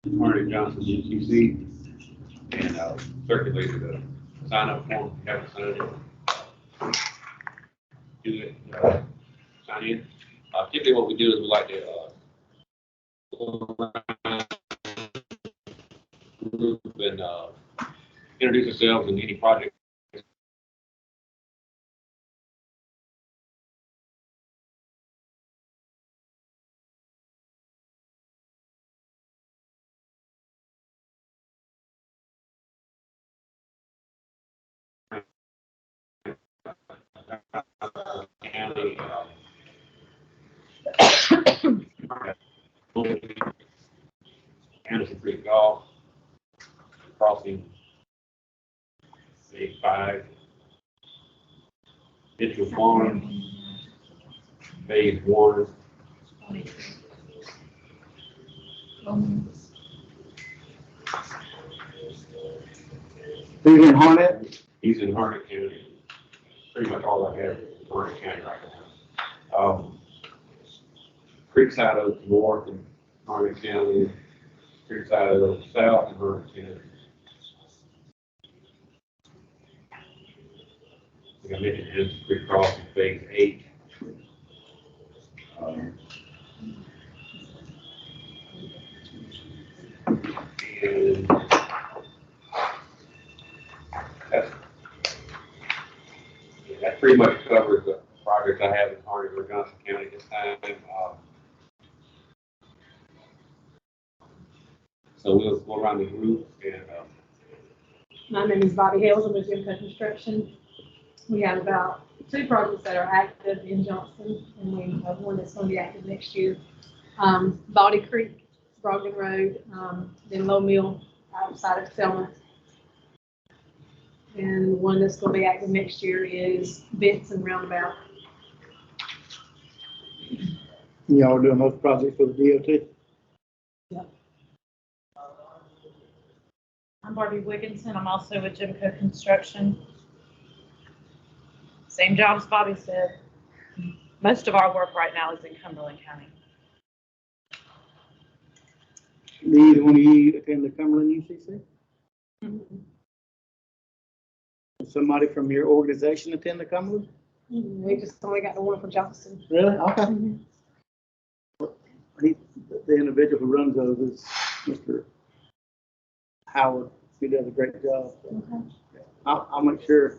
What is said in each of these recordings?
Harnett Johnston UCC, and circulated a sign-up form. If you haven't signed it, do it. Sign in. Typically, what we do is we like to go around the group and introduce ourselves and any project. County, Anderson Creek Golf, crossing Phase 5, Digital Farm, Phase 1, Who's in Harnett? he's in Harnett County. Pretty much all I have is Harnett County right now. Creekside of north in Harnett County, Creekside of south in Harnett County. Like I mentioned, Anderson Creek crossing Phase 8. And that pretty much covers the projects I have in Harnett or Johnson County this time. So we'll go around the group and My name is Bobby Hales. I'm with Jimco Construction. We have about 2 projects that are active in Johnston, and we have one that's going to be active next year. Baldy Creek, Brogdon Road, then Low Mill outside of Selma. And one that's going to be active next year is Benson Roundabout. Y'all doing those projects for the DOT? Yep. I'm Barbie Wigginson. I'm also with Jimco Construction. Same job as Bobby said. Most of our work right now is in Cumberland County. Do either one of you attend the Cumberland UCC? Mm-hmm. Does somebody from your organization attend the Cumberland? We just only got the one for Johnston. Really? Okay. Mm-hmm. The individual who runs those is Mr. Howard. He does a great job. Okay. I'll make sure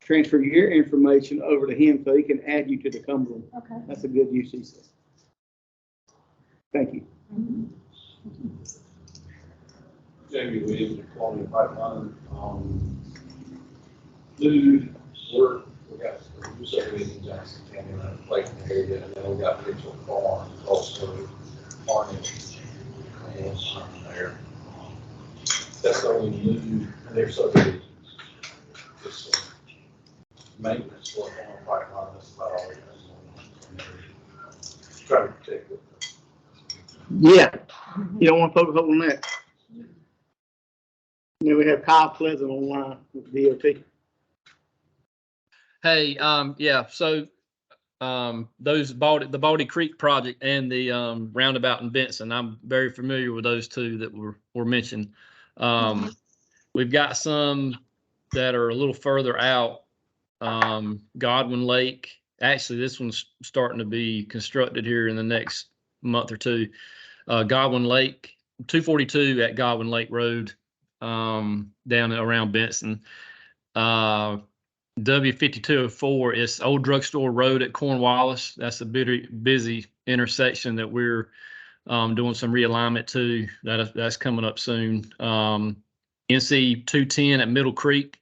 transfer your information over to him so he can add you to the Cumberland. Okay. That's a good UCC. Thank you. Mm-hmm. Jamie Williams, Quality Pipeline, new work, we got new subdivision in Johnson County, and a place in the area, and then we got Mitchell Farm, also Harnett, and something there. That's the only new, and their subdivisions. Just maintenance work on pipeline, that's about all we have. Try to protect it. Yeah. You don't want to focus on that. Then we have Kyle Pleasant online with DOT. Hey, yeah, so the Baldy Creek project and the roundabout in Benson, I'm very familiar with those two that were mentioned. We've got some that are a little further out. Godwin Lake, actually this one's starting to be constructed here in the next month or two. Godwin Lake, 242 at Godwin Lake Road, down around Benson. W5204 is Old Drugstore Road at Cornwallis. That's a busy intersection that we're doing some realignment to. That's coming up soon. NC 210 at Middle Creek,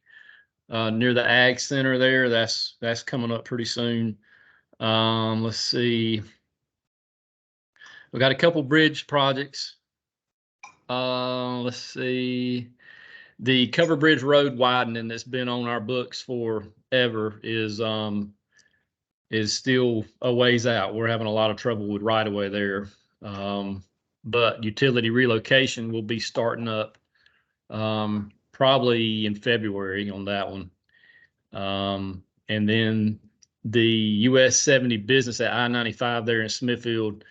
near the Ag Center there. That's coming up pretty soon. Let's see. We got a couple bridge projects. Let's see. The Cover Bridge Road widening that's been on our books forever is still a ways out. We're having a lot of trouble with right of way there. But utility relocation will be starting up probably in February on that one. And then the US 70 business at I-95 there in Smithfield,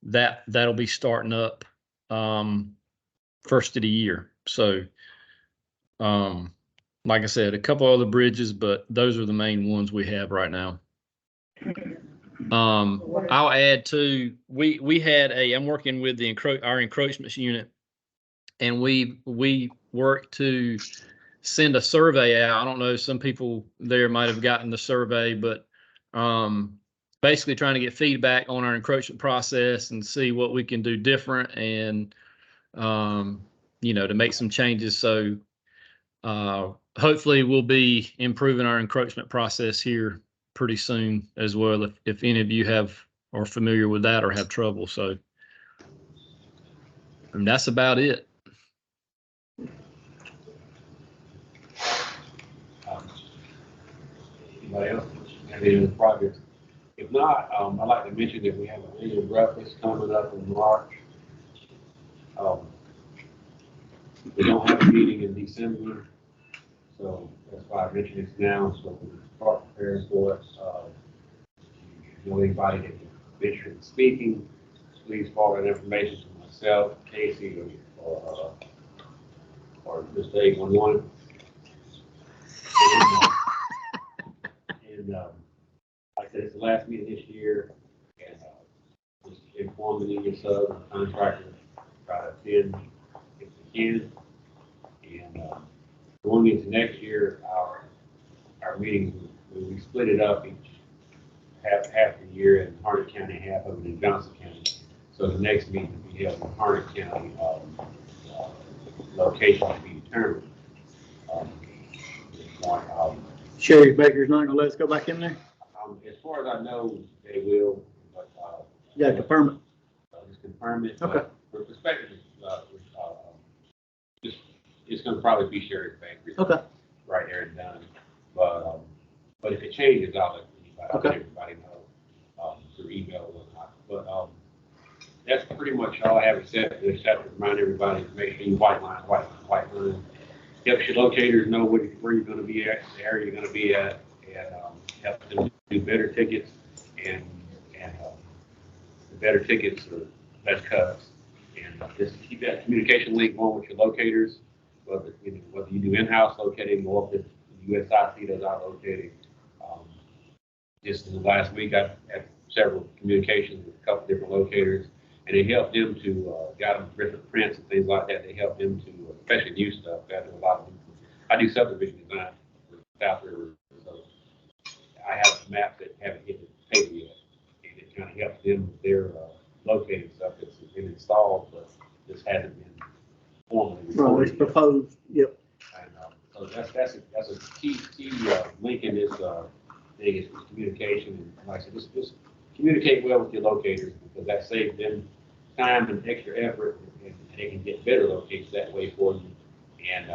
that'll be starting up first of the year. So, like I said, a couple other bridges, but those are the main ones we have right now. I'll add to, we had I'm working with our encroachments unit, and we worked to send a survey out. I don't know, some people there might have gotten the survey, but basically trying to get feedback on our encroachment process and see what we can do different, and to make some changes. So hopefully we'll be improving our encroachment process here pretty soon as well, if any of you are familiar with that or have trouble. So, and that's about it. Anybody else have any other projects? If not, I'd like to mention that we have an annual breakfast coming up in March. We don't have a meeting in December, so that's why I mentioned it now, so we can start preparing for it. If you know anybody that is interested in speaking, please forward that information to myself, Casey, or Mr. 811. And like I said, it's the last meeting this year, and just inform the union sub and contractor, try to attend if we can. And going into next year, our meetings, we split it up each half the year in Harnett County, half of it in Johnson County. So the next meeting will be held in Harnett County, location to be determined. Sherry Baker's not gonna let us go back in there? As far as I know, they will, but You gotta confirm it. just confirm it. Okay. For perspective, it's going to probably be Sherry's Bakery. Okay. Right there and done. But if it changes, I'll let everybody know through email or whatnot. But that's pretty much all I have except to remind everybody to make sure you white line. Helps your locators know where you're going to be at, the area you're going to be at, and help them do better tickets, and the better tickets are the best cuts. And just keep that communication link going with your locators, whether you do in-house locating or if the USIC does our locating. Just in the last week, I've had several communications with a couple different locators, and they help them to got them different prints and things like that. They help them to, especially new stuff. I do subdivision design for South River, so I have maps that haven't hit the paper yet, and it kind of helps them with their locating stuff that's been installed, but this hasn't been formally recorded. Well, it's proposed, yep. And so that's a key link in this thing is communication. And like I said, just communicate well with your locators, because that saves them time and extra effort, and they can get better locations that way for you. And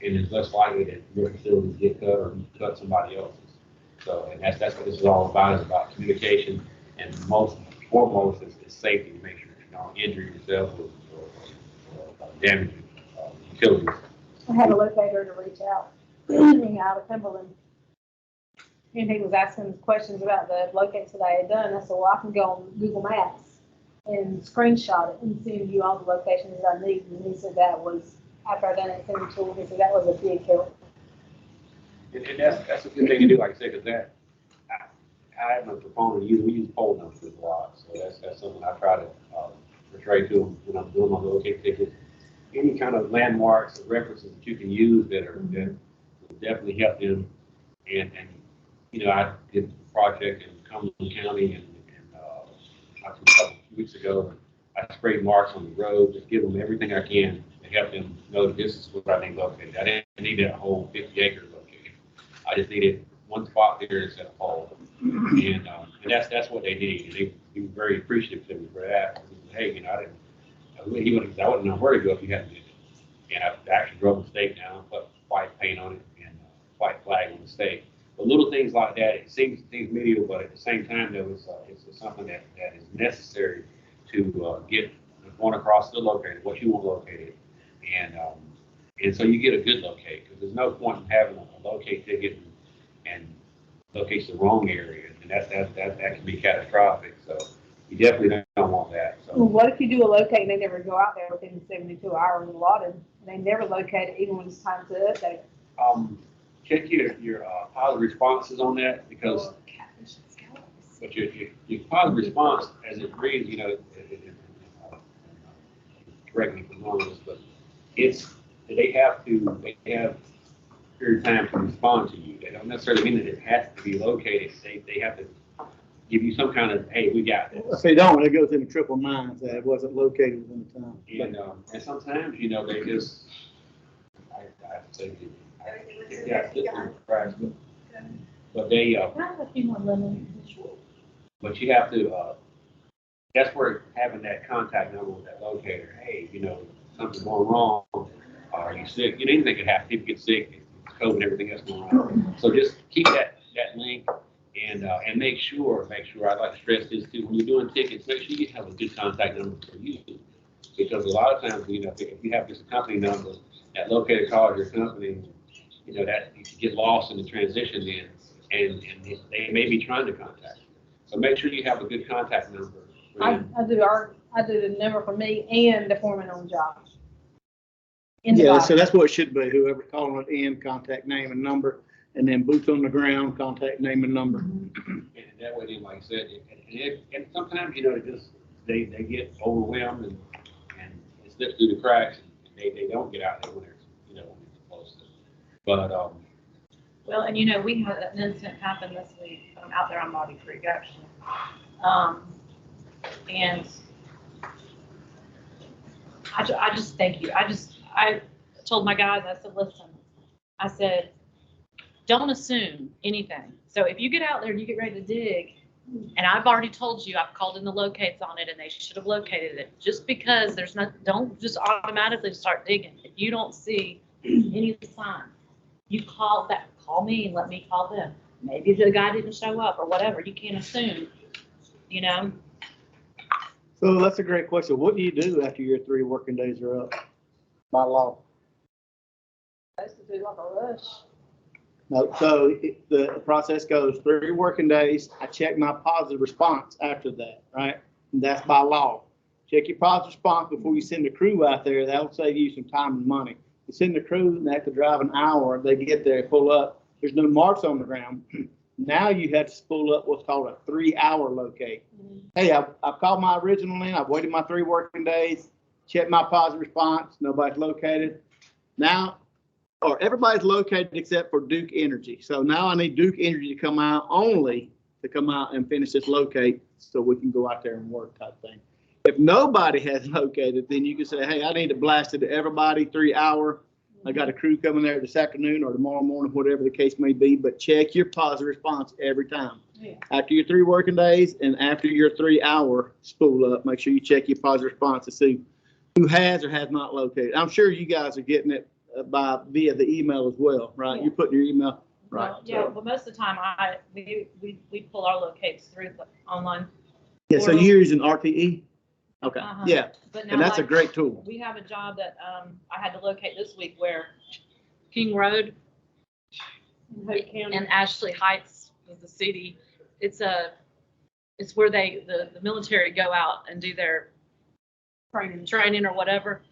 it's less likely that your facilities get cut or you cut somebody else's. So, and that's what this is all about, is about communication, and foremost is safety, to make sure you don't injure yourself or damage utilities. I had a locator to reach out, out of Cumberland. And he was asking questions about the locates that I had done. I said, well, I can go on Google Maps and screenshot it and send you all the locations that I need. And he said that was, after I done it, sent it to him, he said that was a big help. And that's a good thing to do, like I said, because I am a proponent of we use poll numbers a lot. So that's something I try to portray to them when I'm doing my locate tickets. Any kind of landmarks or references that you can use that will definitely help them. And I did a project in Cumberland County and a couple weeks ago. I sprayed marks on the road, just give them everything I can to help them know that this is what I need located. I didn't need that whole 50 acres located. I just needed one spot there instead of all. And that's what they need. They were very appreciative to me for that. Hey, I wouldn't know where to go if you hadn't did it. And I actually drove the stake down, put white paint on it, and white flag on the stake. But little things like that, it seems medial, but at the same time, though, it's something that is necessary to get the point across the locator, what you want located, and so you get a good locate, because there's no point in having a locate ticket and locates the wrong area, and that can be catastrophic. So you definitely don't want that. So Well, what if you do a locate and they never go out there within 72 hours allotted? They never locate it even when it's time to update it. Check your positive responses on that, because but your positive response, as it reads, correct me if I'm wrong, but they have a period of time to respond to you. They don't necessarily mean that it has to be located. They have to give you some kind of, hey, we got this. If they don't, it goes into triple nines that it wasn't located within the time. And sometimes, they just, I have to say, they got this in the cracks, but they, Can I have a few more lemons? but you have to, that's where having that contact number with that locator, hey, something's going wrong, are you sick? Anything could happen. People get sick, COVID and everything else going on. So just keep that link and make sure, I'd like to stress this too, when you're doing tickets, make sure you have a good contact number for you. Because a lot of times, if you have just a company number, that locator calls your company, that you can get lost in the transition then, and they may be trying to contact you. So make sure you have a good contact number. I do the number for me and the foreman on the job. Yeah, so that's what it should be. Whoever calling it in, contact name and number, and then boots on the ground, contact name and number. And that way, then, like I said, and sometimes, they get overwhelmed and it slips through the cracks, and they don't get out there when they're supposed to. But Well, and we had an incident happen this week out there on Body Creek, actually. And I just thank you. I told my guys, I said, listen, I said, don't assume anything. So if you get out there and you get ready to dig, and I've already told you, I've called in the locates on it and they should have located it. Just because don't just automatically start digging. If you don't see any sign, you call me and let me call them. Maybe the guy didn't show up or whatever. You can't assume, So that's a great question. What do you do after your 3 working days are up by law? I used to do like a rush. No, so the process goes 3 working days. I check my positive response after that, right? And that's by law. Check your positive response before you send the crew out there. That'll save you some time and money. You send the crew and they have to drive an hour. They get there, pull up. There's no marks on the ground. Now you have to spool up what's called a 3-hour locate. Hey, I've called my original in. I've waited my 3 working days, checked my positive response. Nobody's located. Now, or everybody's located except for Duke Energy. So now I need Duke Energy to come out and finish this locate so we can go out there and work type thing. If nobody has located, then you can say, hey, I need to blast it to everybody 3-hour. I got a crew coming there this afternoon or tomorrow morning, whatever the case may be, but check your positive response every time. Yeah. After your 3 working days and after your 3-hour spool up, make sure you check your positive response to see who has or has not located. I'm sure you guys are getting it via the email as well, right? Yeah. You're putting your email, right? Well, yeah, but most of the time we pull our locates through the online. Yeah, so you're using RTE? Okay, Uh-huh. yeah, But now, and that's a great tool. We have a job that I had to locate this week where King Road In Hope County. and Ashley Heights is the city. It's where the military go out and do their training or whatever.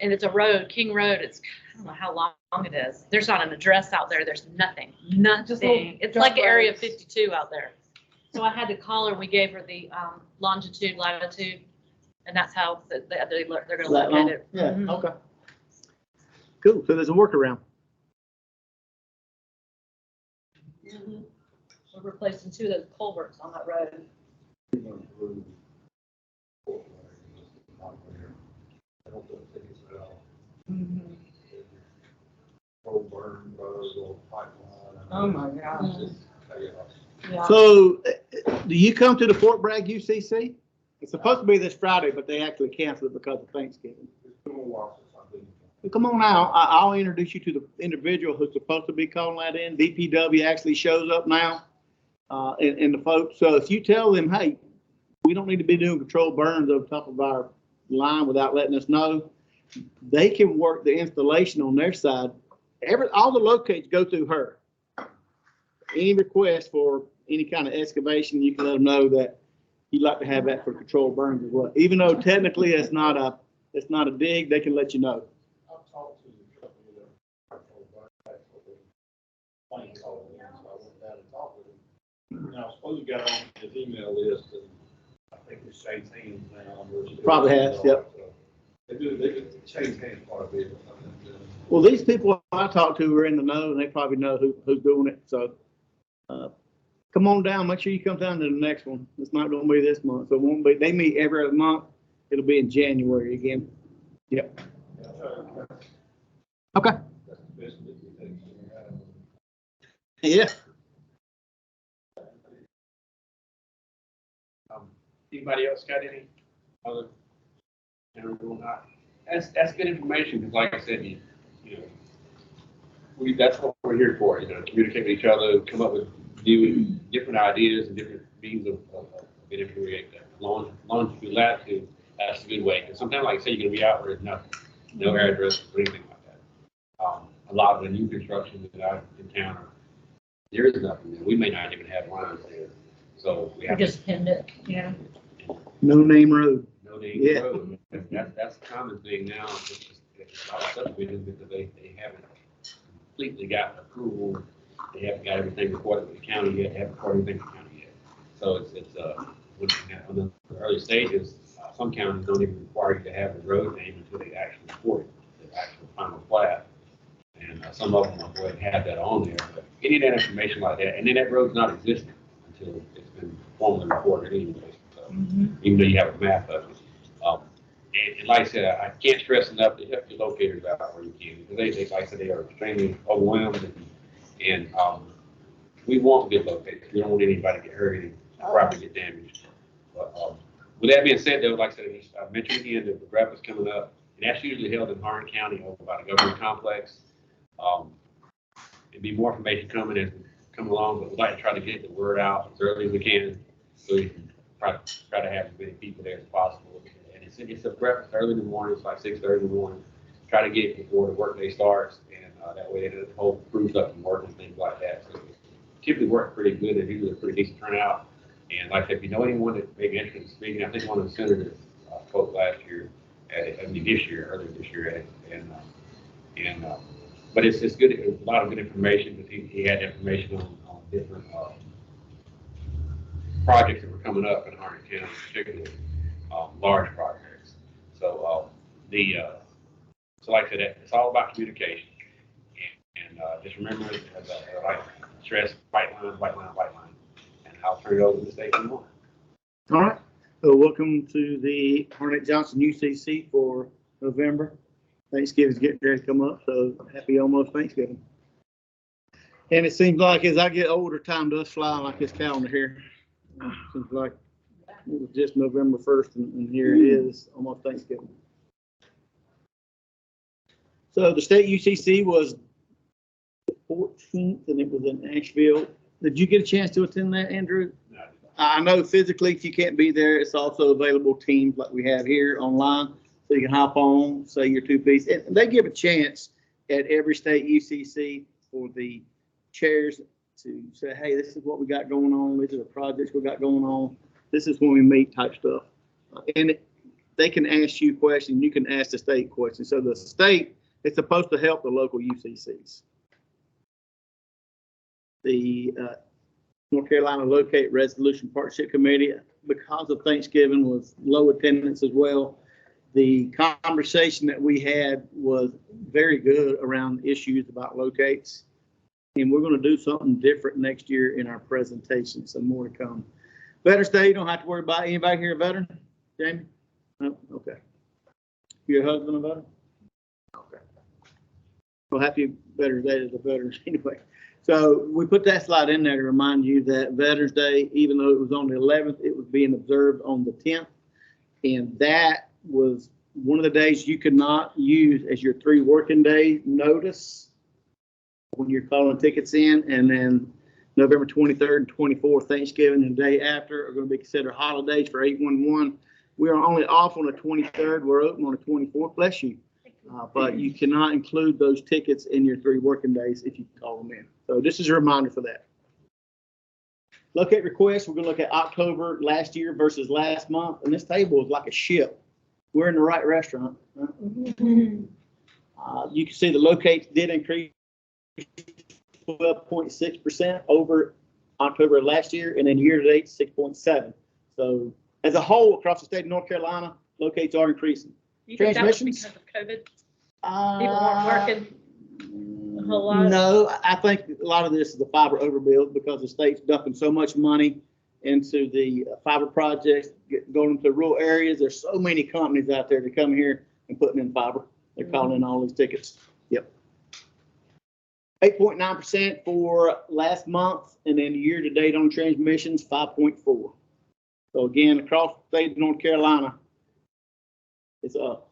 And it's a road, King Road. I don't know how long it is. There's not an address out there. There's nothing. It's like Area 52 out there. So I had to call her. We gave her the longitude, latitude, and that's how they're going to locate it. Yeah, Mhm. okay. Cool, so there's a workaround. Mhm. We're replacing 2 of those culverts on that road. Oh my gosh. Yeah. So, do you come to the Fort Bragg UCC? It's supposed to be this Friday, but they actually canceled it because of Thanksgiving. Come on out. I'll introduce you to the individual who's supposed to be calling that in. DPW actually shows up now, and the folks. So if you tell them, hey, we don't need to be doing controlled burns over top of our line without letting us know, they can work the installation on their side. All the locates go through her. Any request for any kind of excavation, you can let them know that you'd like to have that for controlled burns as well. Even though technically it's not a dig, they can let you know. I've talked to the company that I went down and talked with him. Now, I suppose you got on his email list, and I think it's changed hands now. Probably has, yep. They do change hands quite a bit. Well, these people I talked to are in the know, and they probably know who's doing it. So come on down. Make sure you come down to the next one. It's not going to be this month. So it won't be. They meet every other month. It'll be in January again. Yep. Okay. Yeah. Anybody else got any other? That's good information, because like I said, you know, that's what we're here for, you know, communicate with each other, come up with new, different ideas and different means of being able to create that. Long as you latitude, that's a good way. Because sometimes, like I say, you're going to be out where there's nothing, no address or anything like that. A lot of the new construction that I've encountered, there is nothing there. We may not even have lines there. So we have just pinned it, yeah. No name road. no name Yeah. road. That's a common thing now. It's a lot of subdivisions because they haven't completely got approval. They haven't got everything recorded with the county yet. They haven't recorded everything with the county yet. So when on the early stages, some counties don't even require you to have the road name until they actually record it, the actual final plat. And some of them will go ahead and have that on there. But any of that information like that, and then that road's not existing until it's been formally recorded anyway. So even though you have a map of it. And like I said, I can't stress enough to help your locators out where you can, because they like I said, they are extremely overwhelmed, and we want good locators. We don't want anybody to get hurt and property get damaged. But with that being said, though, like I said, I mentioned again that the graph is coming up, and that's usually held in Harnett County over by the government complex. There'll be more information coming as we come along, but we'd like to try to get the word out as early as we can, so we can try to have as many people there as possible. And it's a breakfast early in the morning. It's like 6:30 in the morning. Try to get it before the workday starts, and that way the whole crew's up and work and things like that. So typically work pretty good. There's usually a pretty decent turnout. And like I said, if you know anyone that may be interested in speaking, I think one of the senators spoke last year, earlier this year, but it's good. It's a lot of good information, because he had information on different projects that were coming up in Harnett County, particularly large projects. So so like I said, it's all about communication, and just remember, as I like stress, white line, and I'll turn it over to the state more. All right. So welcome to the Harnett Johnston UCC for November. Thanksgiving's getting ready to come up, so happy almost Thanksgiving. And it seems like as I get older, time does fly like this calendar here. Seems like it was just November 1st, and here it is, almost Thanksgiving. So the state UCC was the 14th, and it was in Asheville. Did you get a chance to attend that, Andrew? No. I know physically if you can't be there, it's also available teams like we have here online. So you can hop on, say your two-piece. And they give a chance at every state UCC for the chairs to say, hey, this is what we got going on. These are the projects we got going on. This is when we meet type stuff. And they can ask you questions. You can ask the state questions. So the state is supposed to help the local UCCs. The North Carolina Locate Resolution Partnership Committee, because of Thanksgiving, was low attendance as well. The conversation that we had was very good around issues about locates. And we're going to do something different next year in our presentation. So more to come. Veterans Day, you don't have to worry about anybody here a veteran? Jamie? No? Okay. Your husband a veteran? Okay. Well, happy Veterans Day to the veterans anyway. So we put that slide in there to remind you that Veterans Day, even though it was on the 11th, it was being observed on the 10th. And that was one of the days you could not use as your 3 working day notice when you're calling tickets in. And then November 23rd and 24th, Thanksgiving, and the day after are going to be considered holidays for 811. We are only off on the 23rd. We're open on the 24th. Bless you. But you cannot include those tickets in your 3 working days if you call them in. So this is a reminder for that. Locate requests, we're gonna look at October last year versus last month, and this table is like a ship. We're in the right restaurant. Right? You can see the locates did increase 12.6% over October of last year, and then year-to-date, 6.7. So as a whole, across the state of North Carolina, locates are increasing. You think that was because Transmissions? of COVID? People weren't working a whole lot? No, I think a lot of this is the fiber overbuild because the state's dumping so much money into the fiber projects, going into rural areas. There's so many companies out there that come here and putting in fiber. They're calling in all these tickets. Yep. 8.9% for last month, and then year to date on transmissions, 5.4. So again, across the state of North Carolina, it's up.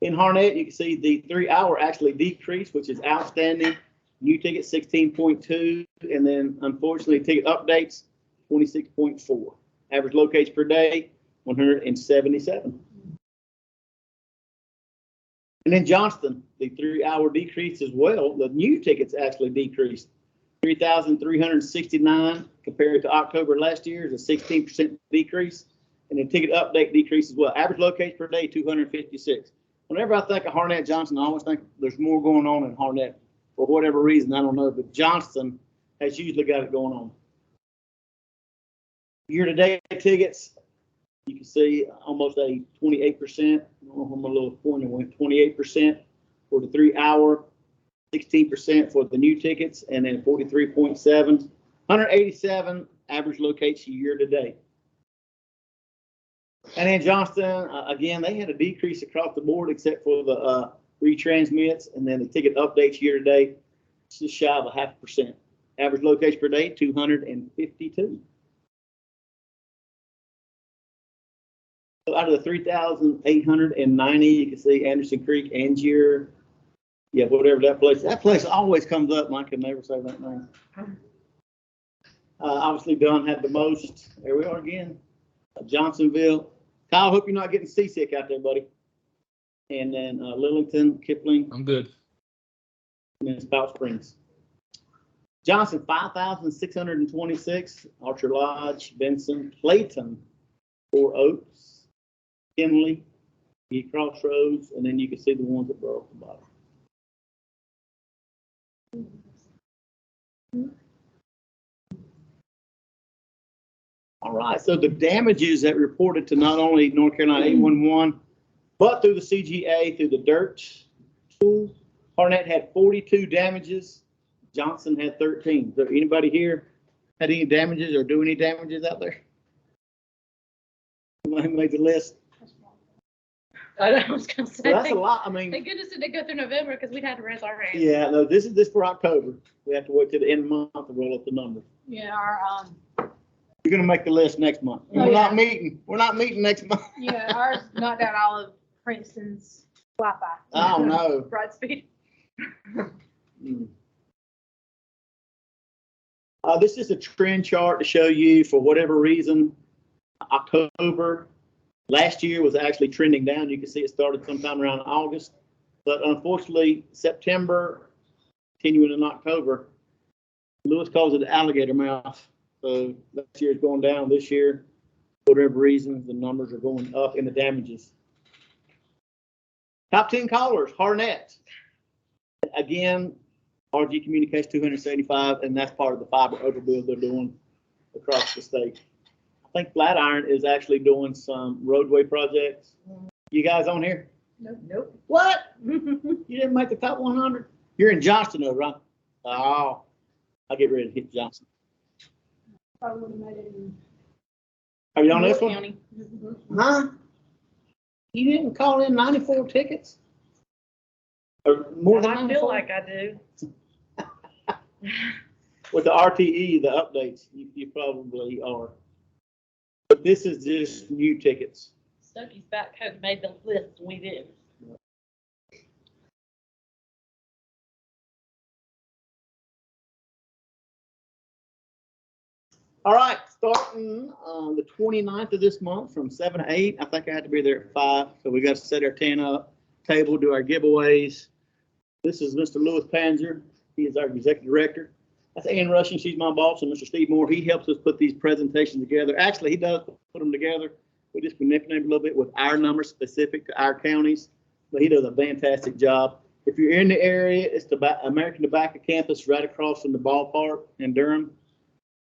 In Harnett, you can see the 3-hour actually decreased, which is outstanding. New ticket 16.2, and then unfortunately ticket updates 26.4. Average locates per day 177. And then Johnston, the 3-hour decrease as well. The new tickets actually decreased 3,369 compared to October last year is a 16% decrease. And the ticket update decrease as well. Average locates per day 256. Whenever I think of Harnett Johnston, I always think there's more going on in Harnett for whatever reason. I don't know, but Johnston has usually got it going on. Year-to-date tickets, you can see almost a 28%. I don't know if my little pointer went 28% for the 3-hour, 16% for the new tickets, and then 43.7, 187 average locates year-to-date. And in Johnston, again, they had a decrease across the board except for the retransmits, and then the ticket updates year-to-date, just shy of 0.5%. Average locations per day, 252. So out of the 3,890, you can see Anderson Creek, Angier, yeah, whatever that place always comes up, and I can never say that name. Obviously, Dunn had the most. There we are again. Johnsonville. Kyle, hope you're not getting seasick out there, buddy. And then Lillington, Kipling. I'm good. And then Spout Springs. Johnson, 5,626. Archer Lodge, Benson, Clayton, Four Oaks, Kinley, Crossroads, and then you can see the ones that were off the bottom. All right, so the damages that reported to not only North Carolina 811, but through the CGA, through the DIRT tool, Harnett had 42 damages. Johnson had 13. So anybody here had any damages or do any damages out there? Somebody made the list. I was gonna say. Well, that's a lot. I mean, Thank goodness it didn't go through November because we'd had to raise our hands. yeah, no, this is for October. We have to wait till the end of the month to roll up the numbers. Yeah, our, You're gonna make the list next month. Oh, We're yeah. not meeting. We're not meeting next month. yeah, ours knocked out all of Princeton's Wi-Fi. Oh, no. Broad speed. Mm. This is a trend chart to show you for whatever reason, October last year was actually trending down. You can see it started sometime around August, but unfortunately September, continuing in October, Lewis calls it the alligator mouth. So last year is going down. This year, for whatever reason, the numbers are going up in the damages. Top 10 callers, Harnett. Again, RG Communications 275, and that's part of the fiber overbuild they're doing across the state. I think Flatiron is actually doing some roadway projects. You guys on here? Nope. What? You didn't make the top 100? You're in Johnston, though, right? Oh, I'll get ready to hit Johnston. Probably would have made it in. Are you on this North one? County. Huh? You didn't call in 94 tickets? Or more than I 94? feel like I do. With the RTE, the updates, you probably are. But this is just new tickets. Stucky's back coat made the list and we didn't. All right, starting on the 29th of this month from 7 to 8. I think I had to be there at 5, so we got to set our 10 up, table, do our giveaways. This is Mr. Louis Panzer. He is our executive director. That's Ann Rushing. She's my boss, and Mr. Steve Moore. He helps us put these presentations together. Actually, he does put them together. We just manipulate a little bit with our numbers specific to our counties, but he does a fantastic job. If you're in the area, it's the American Tobacco Campus right across from the ballpark in Durham,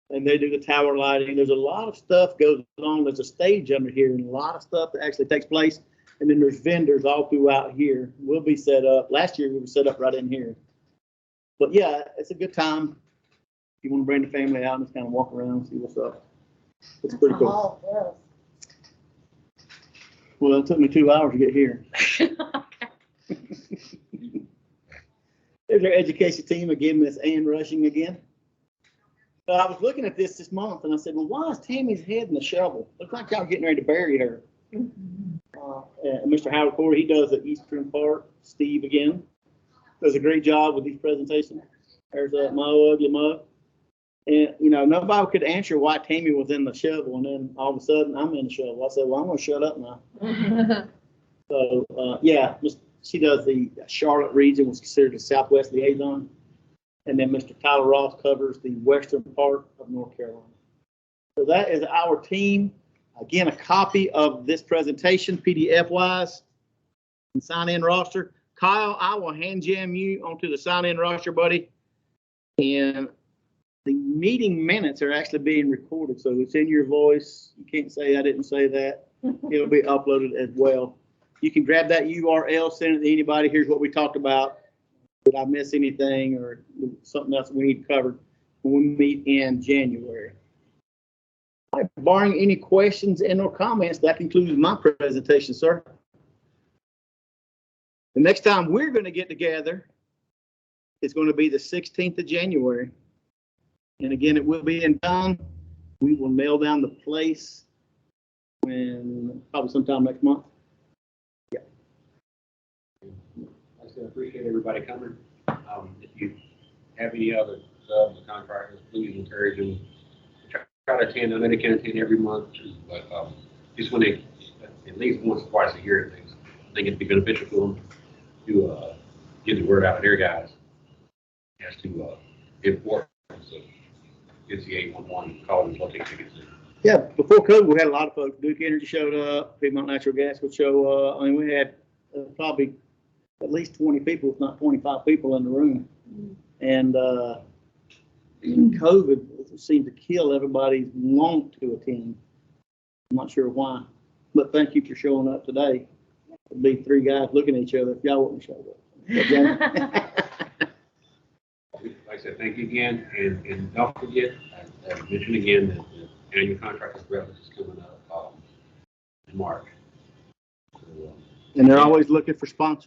and they do the tower lighting. There's a lot of stuff goes on. There's a stage under here, and a lot of stuff that actually takes place. And then there's vendors all throughout here. We'll be set up. Last year we were set up right in here. But yeah, it's a good time. If you want to bring the family out and just kind of walk around and see what's up. It's pretty cool. Well, it took me 2 hours to get here. There's our education team again, Miss Ann Rushing again. So I was looking at this month and I said, well, why is Tammy's head in the shovel? Looks like y'all getting ready to bury her. And Mr. Howard Corey, he does the eastern part. Steve again does a great job with these presentations. There's a Mo, ugly Mo. And, you know, nobody could answer why Tammy was in the shovel. And then all of a sudden I'm in the shovel. I said, well, I'm going to shut up now. So, yeah, she does the Charlotte region, was considered the Southwest liaison. And then Mr. Tyler Ross covers the western part of North Carolina. So that is our team. Again, a copy of this presentation, PDF wise, and sign in roster. Kyle, I will hand jam you onto the sign in roster, buddy. And the meeting minutes are actually being recorded, so it's in your voice. You can't say I didn't say that. It'll be uploaded as well. You can grab that URL, send it to anybody. Here's what we talked about. Did I miss anything or something else we need covered when we meet in January? All right, barring any questions and or comments, that concludes my presentation, sir. The next time we're going to get together is going to be the 16th of January. And again, it will be in Dunn. We will nail down the place when probably sometime next month. Yeah. I just appreciate everybody coming. If you have any other subs or contractors, please encourage them. Try to attend. I know they can attend every month, but just when they, at least once or twice a year, things, I think it'd be beneficial for them to get the word out to their guys as to the importance of NCA 11 calling and floating tickets. Yeah, before COVID, we had a lot of folks. Duke Energy showed up. Piedmont Natural Gas would show up. I mean, we had probably at least 20 people, if not 25 people in the room. And COVID seemed to kill everybody's want to attend. I'm not sure why, but thank you for showing up today. It'd be three guys looking at each other if y'all wouldn't show up. Like I said, thank you again, and don't forget, I mentioned again that the annual contract with Reynolds is coming up in March. So, And they're always looking for sponsors.